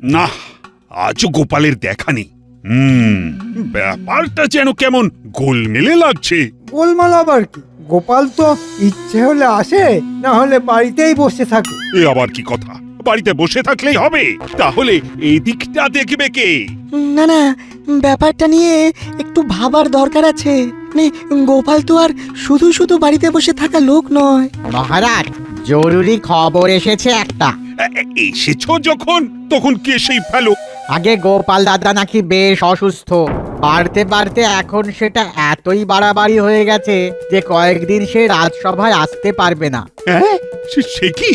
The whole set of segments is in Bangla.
না, আজও গোপালের দেখা নেই। ব্যাপারটা যেন কেমন গোলমেলে লাগছে। গোলমাল আবার কি? গোপাল তো ইচ্ছে হলে আসে, না হলে বাড়িতেই বসে থাকে। এ আবার কি কথা? বাড়িতে বসে থাকলেই হবে? তাহলে এই দিকটা দেখবে কে? না না, ব্যাপারটা নিয়ে একটু ভাবার দরকার আছে। মানে গোপাল তো আর শুধু শুধু বাড়িতে বসে থাকা লোক নয়। মহারাজ, জরুরি খবর এসেছে একটা। এসেছো যখন, তখন কে সেই ফেলো। আগে গোপাল দাদা নাকি বেশ অসুস্থ, বাড়তে বাড়তে এখন সেটা এতই বাড়াবাড়ি হয়ে গেছে যে কয়েকদিন সে রাজসভায় আসতে পারবে না। হ্যাঁ, সে কি?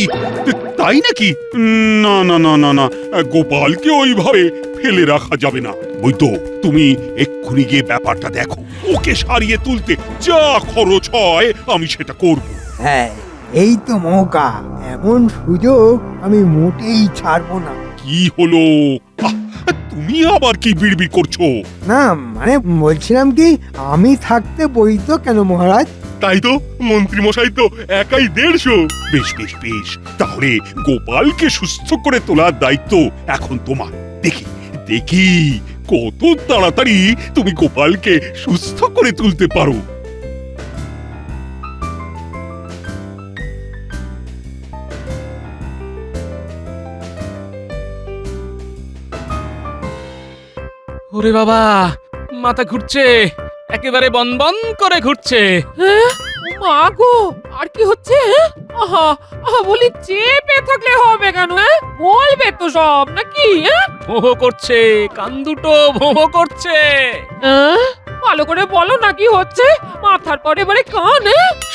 তাই নাকি? না না না না না, গোপালকে ওইভাবে ফেলে রাখা যাবে না। বৈদ্য, তুমি এক্ষুনি গিয়ে ব্যাপারটা দেখো। ওকে সারিয়ে তুলতে যা খরচ হয় আমি সেটা করব। হ্যাঁ, এই তো মৌকা, এমন সুযোগ আমি মোটেই ছাড়বো না। কি হলো? তুমি আবার কি বিড়বিড় করছো? না মানে বলছিলাম কি, আমি থাকতে বৈদ্য কেন মহারাজ? তাই তো, মন্ত্রী মশাই তো একাই 150। বেশ বেশ বেশ, তাহলে গোপালকে সুস্থ করে তোলার দায়িত্ব এখন তোমার। দেখি দেখি কত তাড়াতাড়ি তুমি গোপালকে সুস্থ করে তুলতে পারো। ওরে বাবা, মাথা ঘুরছে, একেবারে বনবন করে ঘুরছে। মা গো, আর কি হচ্ছে? আহা আহা, বলি চেপে থাকলে হবে কেন? বলবে তো সব নাকি? ভোঁ করছে, কান দুটো ভোঁ করছে। ভালো করে বলো না কি হচ্ছে? মাথার পরে এবারে কান।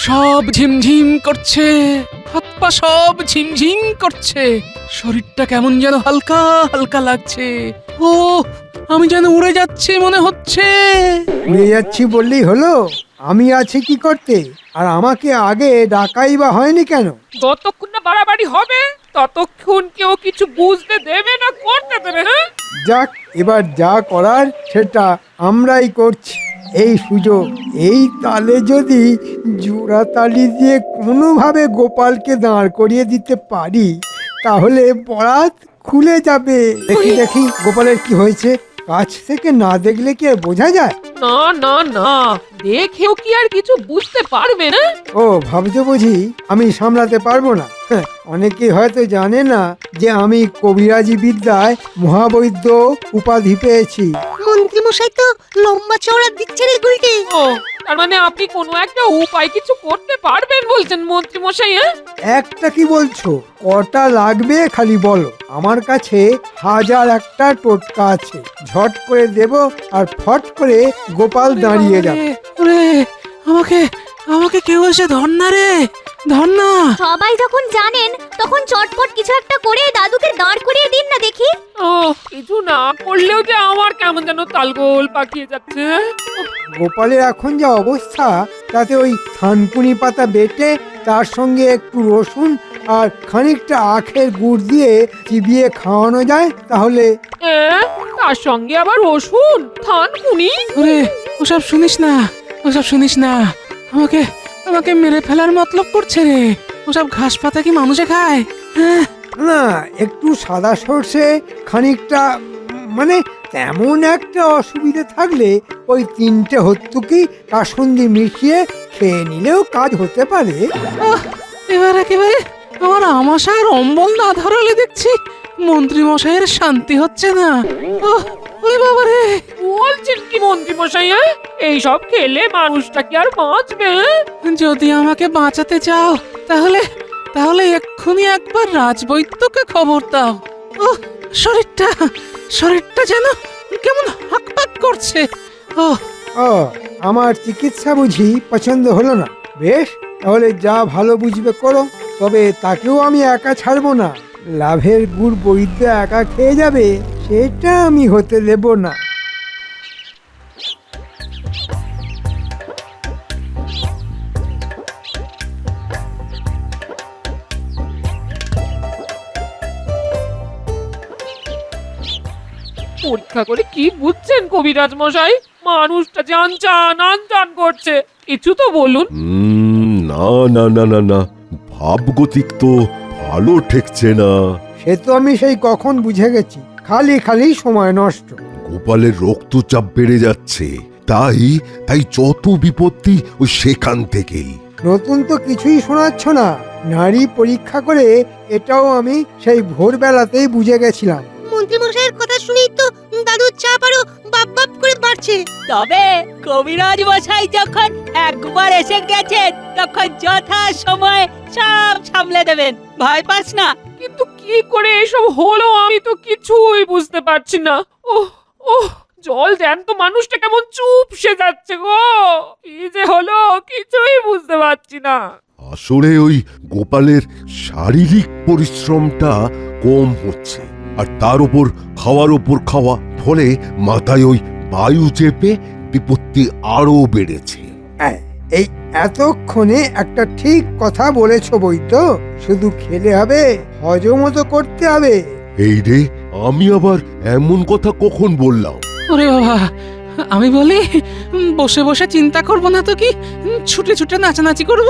সব ঝিমঝিম করছে, হাত পা সব ঝিমঝিম করছে, শরীরটা কেমন যেন হালকা হালকা লাগছে। ও, আমি যেন উড়ে যাচ্ছি মনে হচ্ছে। উড়ে যাচ্ছি বললেই হলো? আমি আছি কি করতে? আর আমাকে আগে ডাকাই বা হয়নি কেন? যতক্ষণ না বাড়াবাড়ি হবে ততক্ষণ কেউ কিছু বুঝতে দেবে না, করতে দেবে। হ্যাঁ, যাক, এবার যা করার সেটা আমরাই করছি। এই সুযোগ, এই তালে যদি জোড়া তালি দিয়ে কোনোভাবে গোপালকে দাঁড় করিয়ে দিতে পারি, তাহলে বরাত খুলে যাবে। দেখি দেখি গোপালের কি হয়েছে। কাছ থেকে না দেখলে কি আর বোঝা যায়? না না না, দেখেও কি আর কিছু বুঝতে পারবে না? ও, ভাবছো বুঝি আমি সামলাতে পারবো না? হ্যাঁ, অনেকেই হয়তো জানে না যে আমি কবিরাজি বিদ্যায় মহাবৈদ্য উপাধি পেয়েছি। মন্ত্রী মশাই তো লম্বা চওড়া দিচ্ছে রে গুলটি। ও, তার মানে আপনি কোনো একটা উপায় কিছু করতে পারবেন বলছেন মন্ত্রী মশাই? একটা কি বলছো? কটা লাগবে খালি বলো। আমার কাছে 1001টা টোটকা আছে, ঝট করে দেব আর ফট করে গোপাল দাঁড়িয়ে যাবে। ওরে, আমাকে আমাকে কেউ এসে ধর না রে, ধর না। সবাই যখন জানেন তখন চটপট কিছু একটা করে দাদুকে দাঁড় করিয়ে দিন না দেখি। ও, কিছু না করলেও যে আমার কেমন যেন তালগোল পাকিয়ে যাচ্ছে। গোপালের এখন যা অবস্থা, তাতে ওই থানকুনি পাতা বেটে তার সঙ্গে একটু রসুন আর খানিকটা আখের গুড় দিয়ে চিবিয়ে খাওয়ানো যায় তাহলে। তার সঙ্গে আবার রসুন, থানকুনি? ওরে, ওসব শুনিস না, ওসব শুনিস না। আমাকে আমাকে মেরে ফেলার মতলব করছে রে। ওসব ঘাস পাতা কি মানুষে খায়? হ্যাঁ, না, একটু সাদা সর্ষে, খানিকটা মানে তেমন একটা অসুবিধে থাকলে ওই 3টে হত্যুকি কাসুন্দি মিশিয়ে খেয়ে নিলেও কাজ হতে পারে। এবার একেবারে আমার আমাশার অম্বল না ধরালে দেখছি মন্ত্রী মশাইয়ের শান্তি হচ্ছে না। ওরে বাবা রে, বলছেন কি মন্ত্রী মশাই? এই সব খেলে মানুষটা কি আর বাঁচবে? যদি আমাকে বাঁচাতে চাও তাহলে তাহলে এক্ষুনি একবার রাজবৈদ্যকে খবর দাও। ও, শরীরটা শরীরটা যেন কেমন হাঁকপাক করছে। ও, ও, আমার চিকিৎসা বুঝি পছন্দ হলো না? বেশ, তাহলে যা ভালো বুঝবে করো, তবে তাকেও আমি একা ছাড়বো না। লাভের গুড় বৈদ্য একা খেয়ে যাবে, সেটা আমি হতে দেব না। পরীক্ষা করে কি বুঝছেন কবিরাজ মশাই? মানুষটা যে আনচান আনচান করছে, কিছু তো বলুন। না না না না না, ভাবগতিক তো ভালো ঠেকছে না। সে তো আমি সেই কখন বুঝে গেছি। খালি খালি সময় নষ্ট। গোপালের রক্তচাপ বেড়ে যাচ্ছে, তাই তাই যত বিপত্তি ওই সেখান থেকেই। নতুন তো কিছুই শোনাচ্ছ না। নারী পরীক্ষা করে এটাও আমি সেই ভোরবেলাতেই বুঝে গেছিলাম। মন্ত্রীমশাইয়ের কথা শুনেই তো দাদুর চাপ আরো বাপ বাপ করে বাড়ছে। তবে কবিরাজ মশাই যখন একবার এসে গেছেন তখন যথা সময় সব সামলে দেবেন, ভয় পাস না। কিন্তু কি করে এসব হলো আমি তো কিছুই বুঝতে পারছি না। ওহ ওহ, জল জ্যান্ত মানুষটা কেমন চুপসে যাচ্ছে গো। কি যে হলো কিছুই বুঝতে পারছি না। আসলে ওই গোপালের শারীরিক পরিশ্রমটা কম হচ্ছে, আর তার উপর খাওয়া, ফলে মাথায় ওই বায়ু চেপে বিপত্তি আরো বেড়েছে। এই এতক্ষণে একটা ঠিক কথা বলেছো বৈদ্য। শুধু খেলে হবে, হজমও তো করতে হবে। এই রে, আমি আবার এমন কথা কখন বললাম? ওরে বাবা, আমি বলি বসে বসে চিন্তা করব না তো কি, ছুটে ছুটে নাচানাচি করব।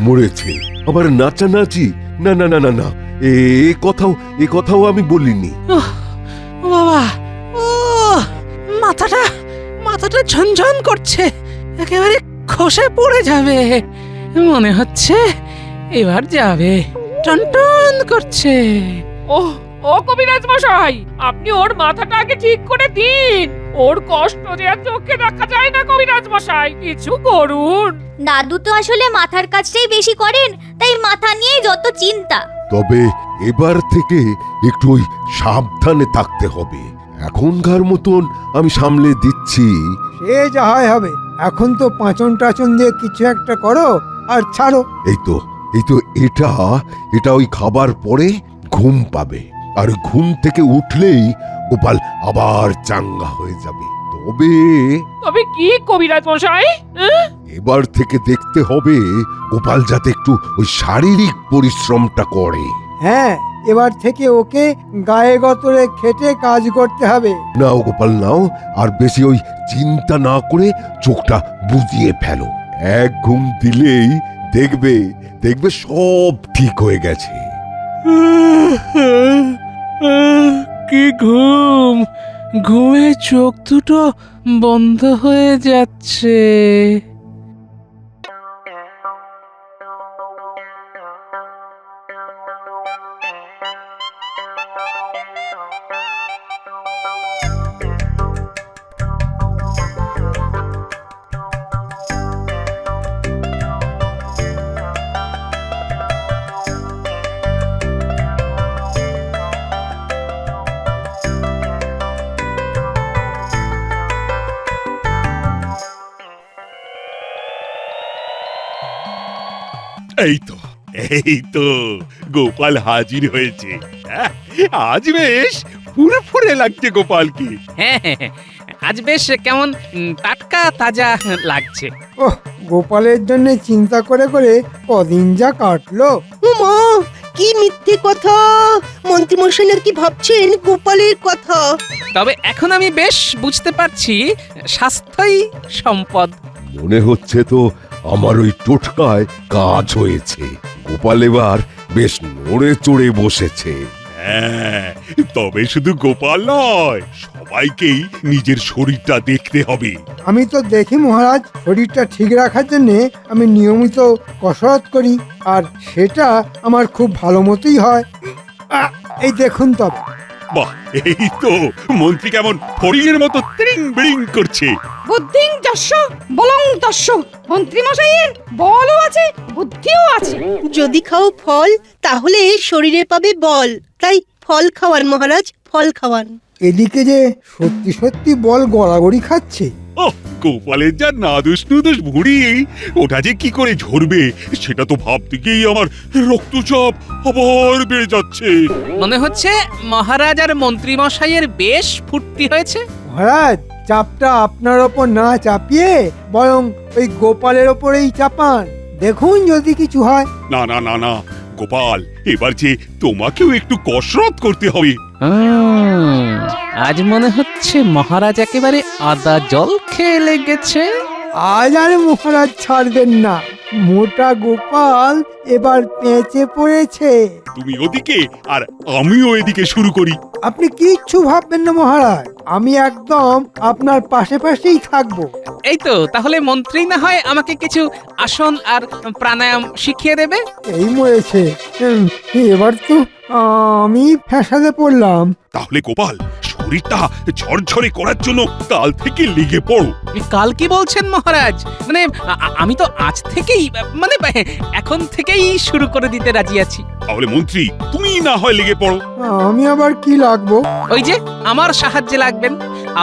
মরেছে আবার নাচানাচি? না না না না না, এ কথাও আমি বলিনি। ও বাবা, ও মাথাটা ঝনঝন করছে, একেবারে খসে পড়ে যাবে মনে হচ্ছে। এবার যাবে, টনটন করছে। ওহ ও কবিরাজ মশাই, আপনি ওর মাথাটা আগে ঠিক করে দিন। ওর কষ্ট যে আর চোখে দেখা যায় না কবিরাজ মশাই, কিছু করুন। দাদু তো আসলে মাথার কাজটাই বেশি করেন, তাই মাথা নিয়েই যত চিন্তা। তবে এবার থেকে একটু ওই সাবধানে থাকতে হবে। এখনকার মতন আমি সামলে দিচ্ছি। সে যা হয় হবে। এখন তো পাঁচন টাচন দিয়ে কিছু একটা করো আর ছাড়ো। এই তো এটা ওই খাবার পরে ঘুম পাবে, আর ঘুম থেকে উঠলেই গোপাল আবার চাঙ্গা হয়ে যাবে। তবে কি কবিরাজ মশাই? এবার থেকে দেখতে হবে গোপাল যাতে একটু ওই শারীরিক পরিশ্রমটা করে। হ্যাঁ, এবার থেকে ওকে গায়ে গতরে খেটে কাজ করতে হবে। নাও গোপাল নাও, আর বেশি ওই চিন্তা না করে চোখটা বুজিয়ে ফেলো। এক ঘুম দিলেই দেখবে সব ঠিক হয়ে গেছে। কি ঘুমে চোখ দুটো বন্ধ হয়ে যাচ্ছে। এই তো গোপাল হাজির হয়েছে। আজ বেশ ফুরফুরে লাগছে গোপালকে। হ্যাঁ, আজ বেশ কেমন টাটকা তাজা লাগছে। ওহ, গোপালের জন্য চিন্তা করে করে কদিন যা কাটলো। মা, কি মিথ্যে কথা! মন্ত্রীমশাই নাকি ভাবছেন গোপালের কথা। তবে এখন আমি বেশ বুঝতে পারছি স্বাস্থ্যই সম্পদ। মনে হচ্ছে তো আমার ওই টোটকায় কাজ হয়েছে। গোপাল এবার বেশ নড়ে চড়ে বসেছে। হ্যাঁ, তবে শুধু গোপাল নয়, সবাইকেই নিজের শরীরটা দেখতে হবে। আমি তো দেখি মহারাজ, শরীরটা ঠিক রাখার জন্য আমি নিয়মিত কসরত করি, আর সেটা আমার খুব ভালো মতোই হয়। এই দেখুন তবে। বাহ, এই তো মন্ত্রী কেমন ফড়িংয়ের মতো ত্রিং বিড়িং করছে। বুদ্ধিং যস্য বলং তস্য। মন্ত্রী মশাইয়ের বলও আছে, বুদ্ধিও আছে। যদি খাও ফল, তাহলে শরীরে পাবে বল। তাই ফল খাওয়ান মহারাজ, ফল খাওয়ান। এদিকে যে সত্যি সত্যি বল গড়াগড়ি খাচ্ছে। ওহ, গোপালের যা নাদুস নুদুস ভুঁড়ি, ওটা যে কি করে ঝরবে সেটা তো ভাবতে গিয়েই আমার রক্তচাপ আবার বেড়ে যাচ্ছে। মনে হচ্ছে মহারাজ আর মন্ত্রী মশাইয়ের বেশ ফুর্তি হয়েছে। মহারাজ, চাপটা আপনার ওপর না চাপিয়ে বরং ওই গোপালের ওপরেই চাপান। দেখুন যদি কিছু হয়। না না না না গোপাল, এবার যে তোমাকেও একটু কসরত করতে হবে। আজ মনে হচ্ছে মহারাজ একেবারে আদা জল খেয়ে লেগেছে। আজ আর মহারাজ ছাড়বেন না। মোটা গোপাল এবার পেঁচে পড়েছে। তুমি ওদিকে আর আমিও এদিকে শুরু করি। আপনি কিচ্ছু ভাববেন না মহারাজ, আমি একদম আপনার পাশে পাশেই থাকবো। এই তো, তাহলে মন্ত্রী না হয় আমাকে কিছু আসন আর প্রাণায়াম শিখিয়ে দেবে। এই মরেছে, এবার তো আমি ফ্যাসাদে পড়লাম। তাহলে গোপাল, শরীরটা ঝরঝরে করার জন্য কাল থেকে লেগে পড়ো। কাল কি বলছেন মহারাজ? মানে আমি তো আজ থেকেই, মানে এখন থেকেই শুরু করে দিতে রাজি আছি। তাহলে মন্ত্রী, তুমি না হয় লেগে পড়ো। আমি আবার কি লাগবো? ওই যে আমার সাহায্যে লাগবেন।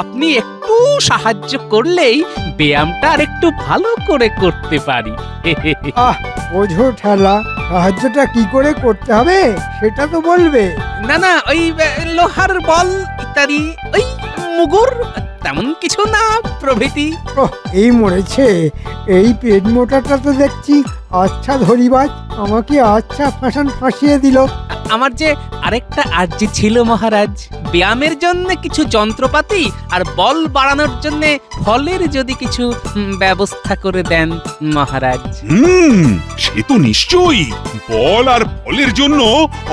আপনি একটু সাহায্য করলেই ব্যায়ামটা আর একটু ভালো করে করতে পারি। আহ, বোঝো ঠেলা, সাহায্যটা কি করে করতে হবে সেটা তো বলবে। না না, ওই লোহার বল ইত্যাদি, ওই মুগুর, তেমন কিছু না প্রভৃতি। ওহ, এই মরেছে, এই পেট মোটাটা তো দেখছি আচ্ছা ধরিবাজ, আমাকে আচ্ছা ফাঁসিয়ে দিল। আমার যে আরেকটা আর্জি ছিল মহারাজ, ব্যায়ামের জন্য কিছু যন্ত্রপাতি আর বল বাড়ানোর জন্য ফলের যদি কিছু ব্যবস্থা করে দেন মহারাজ। সে তো নিশ্চয়ই। বল আর ফলের জন্য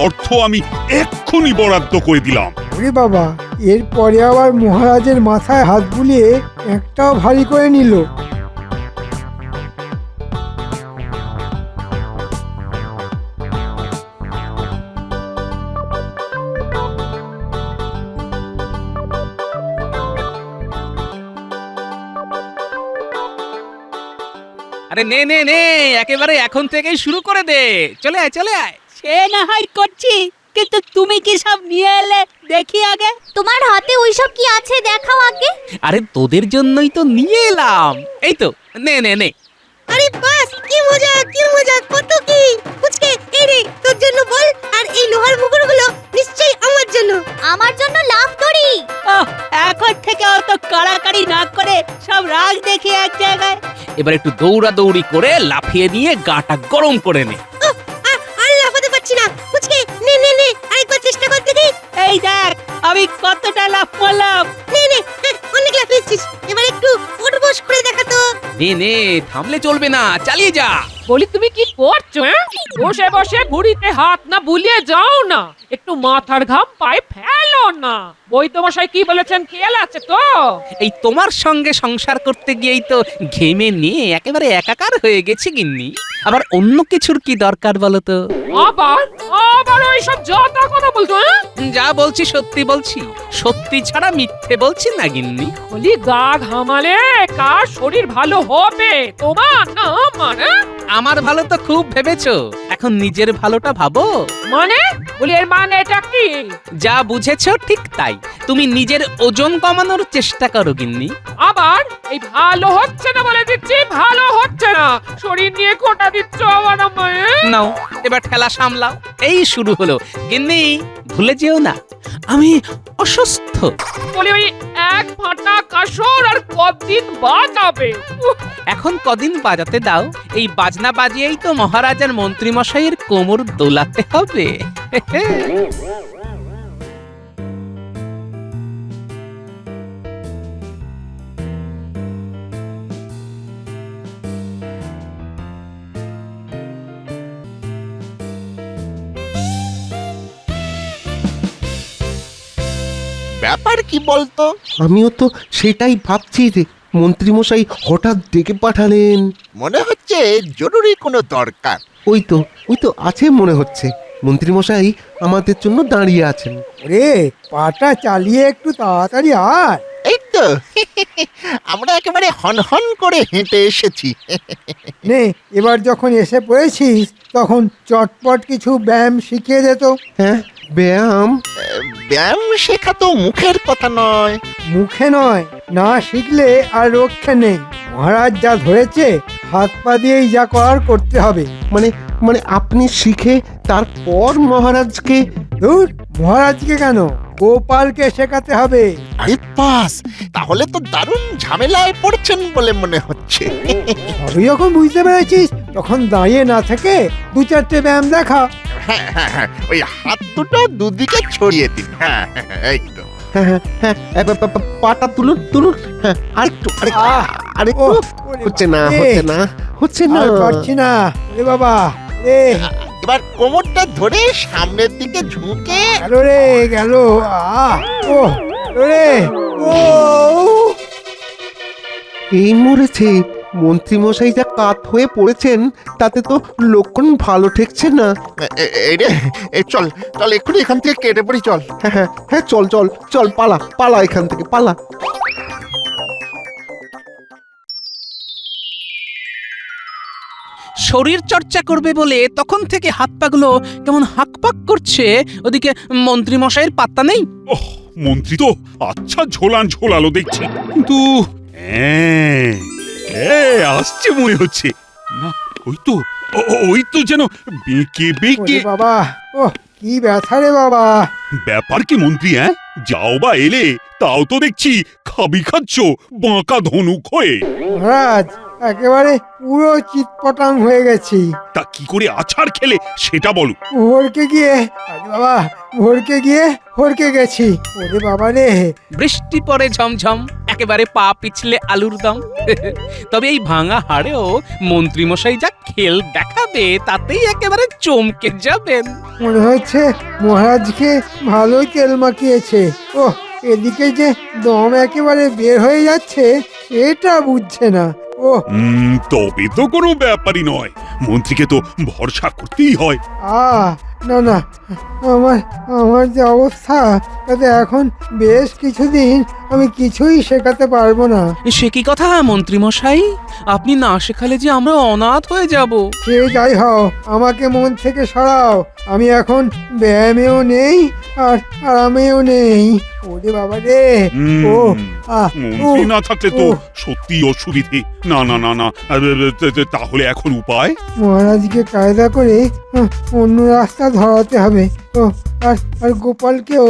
অর্থ আমি এক্ষুনি বরাদ্দ করে দিলাম। ওরে বাবা, এরপরে আবার মহারাজের মাথায় হাত বুলিয়ে একটাও ভারী করে নিল। আরে নে নে নে, একেবারে এখন থেকেই শুরু করে দে। চলে আয় চলে আয়। সে না হয় করছি, কিন্তু তুমি কি সব নিয়ে এলে দেখি আগে। তোমার হাতে ওইসব কি আছে দেখাও আগে। আরে তোদের জন্যই তো নিয়ে এলাম। এই তো, নে নে নে। আরে বাস, কি মজা কত কি। পুচকে, এই রে তোর জন্য বল, আর এই লোহার মুগুরগুলো নিশ্চয়ই আমার জন্য। আমার জন্য লাভ করি। ওহ, এখন থেকে অত কাড়াকাড়ি না করে সব রাগ দেখি এক জায়গায়। এবার একটু দৌড়াদৌড়ি করে লাফিয়ে নিয়ে গাটা গরম করে নে। আর লাফাতে পারছি না। পুচকে, নে আরেকবার চেষ্টা কর দেখি। এই দেখ আমি কতটা লাফ মারলাম। নে, অনেক লাফিয়েছিস, এবার একটু উঠবস করে দেখা তো। নে নে, থামলে চলবে না, চালিয়ে যা। বলি তুমি কি করছো? বসে বসে ঘুড়িতে হাত না বুলিয়ে যাও না, একটু মাথার ঘাম পায়ে ফেলো না। বৈদ্যমশাই কি বলেছেন খেয়াল আছে তো? এই তোমার সঙ্গে সংসার করতে গিয়েই তো ঘেমে নিয়ে একেবারে একাকার হয়ে গেছে গিন্নি। আবার অন্য কিছুর কি দরকার বলো তো? আবার ওইসব যথা কথা বলছো। যা বলছি সত্যি বলছি, সত্যি ছাড়া মিথ্যে বলছি না গিন্নি। বলি গা ঘামালে কার শরীর ভালো হবে, তোমার না আমার? আমার ভালো তো খুব ভেবেছো, এখন নিজের ভালোটা ভাবো। মানে? বলি এর মানে এটা কি? যা বুঝেছো ঠিক তাই। তুমি নিজের ওজন কমানোর চেষ্টা করো গিন্নি। আবার এই ভালো হচ্ছে না বলে দিচ্ছি, ভালো হচ্ছে না। শরীর নিয়ে খোঁটা দিচ্ছ আমার আমায়। নাও এবার ঠেলা সামলাও। এই শুরু হলো গিন্নি, ভুলে যেও না আমি অসুস্থ। বলি ওই এক ফাটা কাসর আর কতদিন বাজাবে? এখন কদিন বাজাতে দাও, এই বাজনা বাজিয়েই তো মহারাজার মন্ত্রী মশাইয়ের কোমর দোলাতে হবে। ব্যাপার কি বলতো? আমিও তো সেটাই ভাবছি যে মন্ত্রীমশাই হঠাৎ ডেকে পাঠালেন। মনে হচ্ছে জরুরি কোনো দরকার। ওই তো আছে মনে হচ্ছে, মন্ত্রীমশাই আমাদের জন্য দাঁড়িয়ে আছেন। ওরে, পাটা চালিয়ে একটু তাড়াতাড়ি আয়। এই তো আমরা একেবারে হন করে হেঁটে এসেছি। নে, এবার যখন এসে পড়েছিস তখন চটপট কিছু ব্যায়াম শিখিয়ে দে তো। হ্যাঁ, ব্যায়াম? ব্যায়াম শেখা তো মুখের কথা নয়। মুখে নয়, না শিখলে আর রক্ষে নেই। মহারাজ যা ধরেছে হাত পা দিয়েই যা করার করতে হবে। মানে আপনি শিখে তারপর মহারাজকে? ধুর, মহারাজকে কেন, গোপালকে শেখাতে হবে। আরে পাস, তাহলে তো দারুণ ঝামেলায় পড়ছেন বলে মনে হচ্ছে। সবই যখন বুঝতে পেরেছিস তখন দাঁড়িয়ে না থেকে দু চারটে ব্যায়াম দেখা। হ্যাঁ, ওই হাত দুটো দুদিকে ছড়িয়ে দিন। হ্যাঁ, এই তো। হ্যাঁ, পাটা তুলুন। হ্যাঁ, আরেকটু। হচ্ছে না। আর পারছি না রে বাবা রে। এবার কোমরটা ধরে সামনের দিকে ঝুঁকে গেল রে গেল। আহ ও রে ও এই মরেছে। মন্ত্রীমশাই যা কাত হয়ে পড়েছেন তাতে তো লক্ষণ ভালো ঠেকছে না। এই রে চল চল এক্ষুনি এখান থেকে কেটে পড়ি চল। হ্যাঁ হ্যাঁ হ্যাঁ, চল চল চল, পালা পালা এখান থেকে পালা। শরীর চর্চা করবে বলে তখন থেকে হাত পাগুলো কেমন হাঁকপাক করছে, ওদিকে মন্ত্রী মশাইয়ের পাত্তা নেই। ওহ, মন্ত্রী তো আচ্ছা ঝোলালো দেখছি, কিন্তু আসছে মনে হচ্ছে না। ওই তো যেন বেঁকে বেঁকে। ওরে বাবা, ও কি ব্যথা রে বাবা। ব্যাপার কি মন্ত্রী? যাও বা এলে, তাও তো দেখছি খাবি খাচ্ছ বাঁকা ধনুক হয়ে। মহারাজ, একেবারে পুরো চিৎপটাং হয়ে গেছি। তা কি করে আছাড় খেলে সেটা বলো। ভোরকে গিয়ে, আরে বাবা, ভোরকে গিয়ে হরকে গেছি। ওরে বাবা রে। বৃষ্টি পড়ে ঝমঝম, একেবারে পা পিছলে আলুর দম। তবে এই ভাঙা হাড়েও মন্ত্রী মশাই যা খেল দেখাবে তাতেই একেবারে চমকে যাবেন। মনে হচ্ছে মহারাজকে ভালোই তেল মাখিয়েছে। ও, এদিকে যে দম একেবারে বের হয়ে যাচ্ছে সেটা বুঝছে না। ও তবে তো কোনো ব্যাপারই নয়, মন্ত্রীকে তো ভরসা করতেই হয়। না না, আমার যে অবস্থা তাতে এখন বেশ কিছুদিন আমি কিছুই শেখাতে পারবো না। সে কি কথা মন্ত্রী মশাই, আপনি না শেখালে যে আমরা অনাথ হয়ে যাব। সে যাই হও, আমাকে মন থেকে সরাও। আমি এখন ব্যায়ামেও নেই আর আরামেও নেই। ওরে বাবা রে। ও মন্ত্রী না থাকলে তো সত্যি অসুবিধে। না না না না, তাহলে এখন উপায়? মহারাজকে কায়দা করে অন্য রাস্তা ধরাতে হবে। ও আর গোপালকেও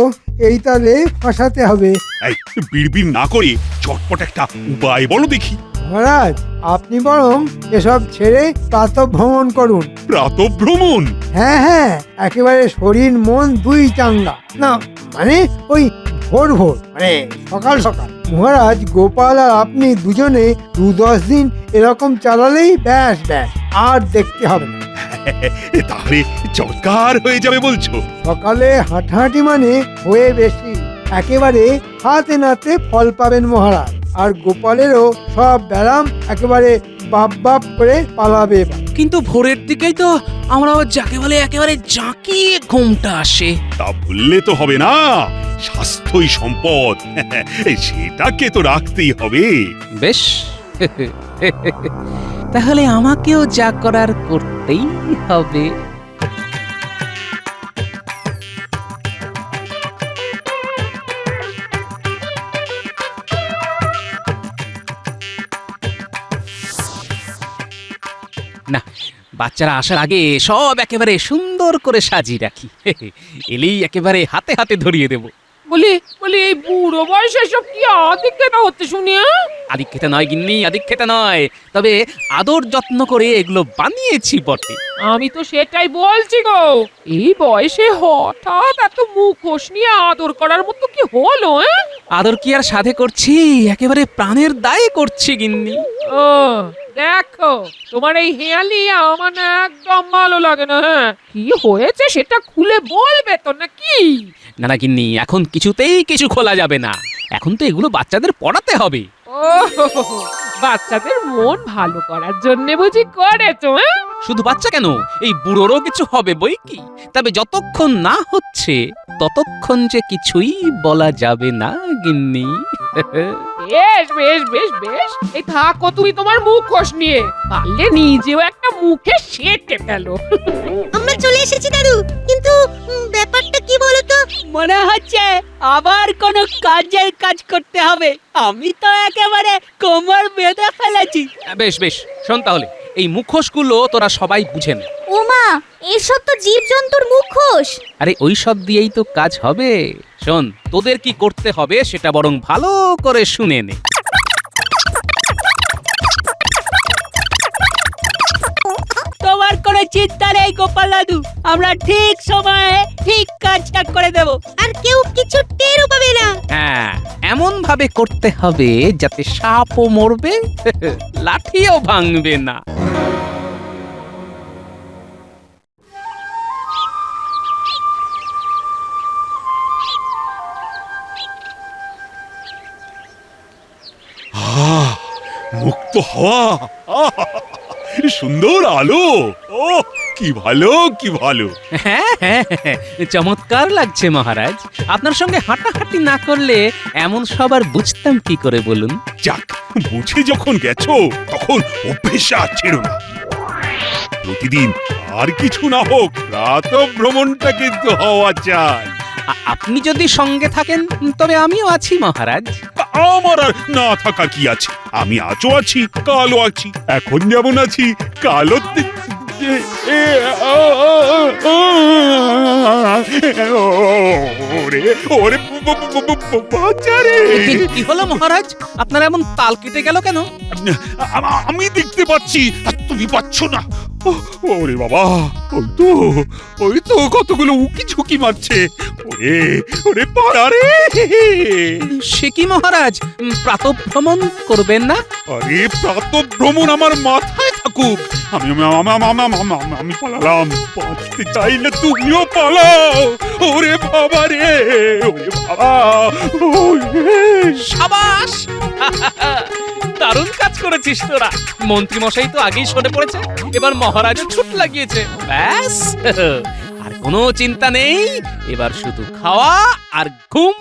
এই তালে ফাঁসাতে হবে। এই বিড়বিড় না করে চটপট একটা উপায় বলো দেখি। মহারাজ, আপনি বরং এসব ছেড়ে প্রাতঃ ভ্রমণ করুন। প্রাতঃ ভ্রমণ? হ্যাঁ হ্যাঁ, একেবারে শরীর মন দুই চাঙ্গা। না মানে ওই ভোর ভোর, মানে সকাল সকাল। মহারাজ, গোপাল আর আপনি দুজনে 2-10 দিন এরকম চালালেই ব্যাস ব্যাস, আর দেখতে হবে না। তাহলে চমৎকার হয়ে যাবে বলছো? সকালে হাঁটাহাঁটি মানে হয়ে বেশি, একেবারে হাতে নাতে ফল পাবেন মহারাজ। আর গোপালেরও সব ব্যারাম একেবারে বাপ বাপ করে পালাবে। কিন্তু ভোরের দিকেই তো আমরা যাকে বলে একেবারে জাঁকিয়ে ঘুমটা আসে। তা ভুললে তো হবে না, স্বাস্থ্যই সম্পদ, সেটাকে তো রাখতেই হবে। বেশ, তাহলে আমাকেও যা করার করতেই হবে। না, বাচ্চারা আসার আগে সব একেবারে সুন্দর করে সাজিয়ে রাখি। এলেই একেবারে হাতে হাতে ধরিয়ে দেব। বলি এই বুড়ো বয়সে সব কি আদিক্ষেতা হচ্ছে শুনি? আদিক্ষেতা নয় গিন্নি, আদিক্ষেতা নয়, তবে আদর যত্ন করে এগুলো বানিয়েছি বটে। আমি তো সেটাই বলছি গো, এই বয়সে হঠাৎ এত মুখোশ নিয়ে আদর করার মতো কি হলো? আদর কি আর সাধে করছি, একেবারে প্রাণের দায়ে করছি গিন্নি। ও দেখো, তোমার এই হেয়ালি আমার না একদম ভালো লাগে না। কি হয়েছে সেটা খুলে বলবে তো নাকি? না না গিন্নি, এখন কিছুতেই কিছু খোলা যাবে না। এখন তো এগুলো বাচ্চাদের পড়াতে হবে। ও বাচ্চাদের মন ভালো করার জন্য বুঝি করেছো? শুধু বাচ্চা কেন, এই বুড়োরও কিছু হবে বই কি। তবে যতক্ষণ না হচ্ছে ততক্ষণ যে কিছুই বলা যাবে না গিন্নি। বেশ বেশ বেশ বেশ, এই থাকো তুমি তোমার মুখোশ নিয়ে, পারলে নিজেও একটা মুখে সেটে ফেলো। আমরা চলে এসেছি দাদু, কিন্তু ব্যাপারটা কি বলতো? মনে হচ্ছে আবার কোনো কাজের কাজ করতে হবে। আমি তো একেবারে কোমর বেঁধে ফেলেছি। বেশ বেশ, শোন তাহলে, এই মুখোশগুলো তোরা সবাই বুঝে নে। ওমা, এসব তো জীবজন্তুর মুখোশ। আরে ওই সব দিয়েই তো কাজ হবে। শোন, তোদের কি করতে হবে সেটা বরং ভালো করে শুনে নে। তোমার কোনো চিন্তা নেই গোপাল দাদু, আমরা ঠিক সময়ে ঠিক কাজটা করে দেব, আর কেউ কিছু টেরও পাবে না। হ্যাঁ, এমন ভাবে করতে হবে যাতে সাপও মরবে, লাঠিও ভাঙবে না। মুক্ত হাওয়া, আহা! সুন্দর আলো, ও কি ভালো কি ভালো। হ্যাঁ হ্যাঁ হ্যাঁ, চমৎকার লাগছে মহারাজ। আপনার সঙ্গে হাঁটাহাঁটি না করলে এমন সবার বুঝতাম কি করে বলুন? যাক, বুঝে যখন গেছো তখন অভ্যেস আর ছেড়ো না। প্রতিদিন আর কিছু না হোক, রাত ভ্রমণটা কিন্তু হওয়া চাই। আপনি যদি সঙ্গে থাকেন তবে আমিও আছি মহারাজ। আমার আর না থাকা কি আছে? আমি আজও আছি, কালও আছি, এখন যেমন আছি কালও ওরে ওরে বাঁচারে। কি হলো মহারাজ, আপনার এমন তাল কেটে গেল কেন? আমি দেখতে পাচ্ছি আর তুমি পাচ্ছ না। ওরে বাবা, ওই তো কতগুলো উকি ঝুঁকি মারছে। ওরে ওরে পাড়ারে। সে কি মহারাজ, প্রাতঃভ্রমণ করবেন না? আরে প্রাতঃভ্রমণ আমার মাথায় থাকুক, আমি পালালাম। বাঁচতে চাইলে তুমিও পালাও। ওরে বাবা রে, ওরে বাবা। সাবাস, দারুণ কাজ করেছিস তোরা। মন্ত্রী মশাই তো আগেই সরে পড়েছে, এবার মহারাজও ছুট লাগিয়েছে। ব্যাস, আর কোনো চিন্তা নেই, এবার শুধু খাওয়া আর ঘুম।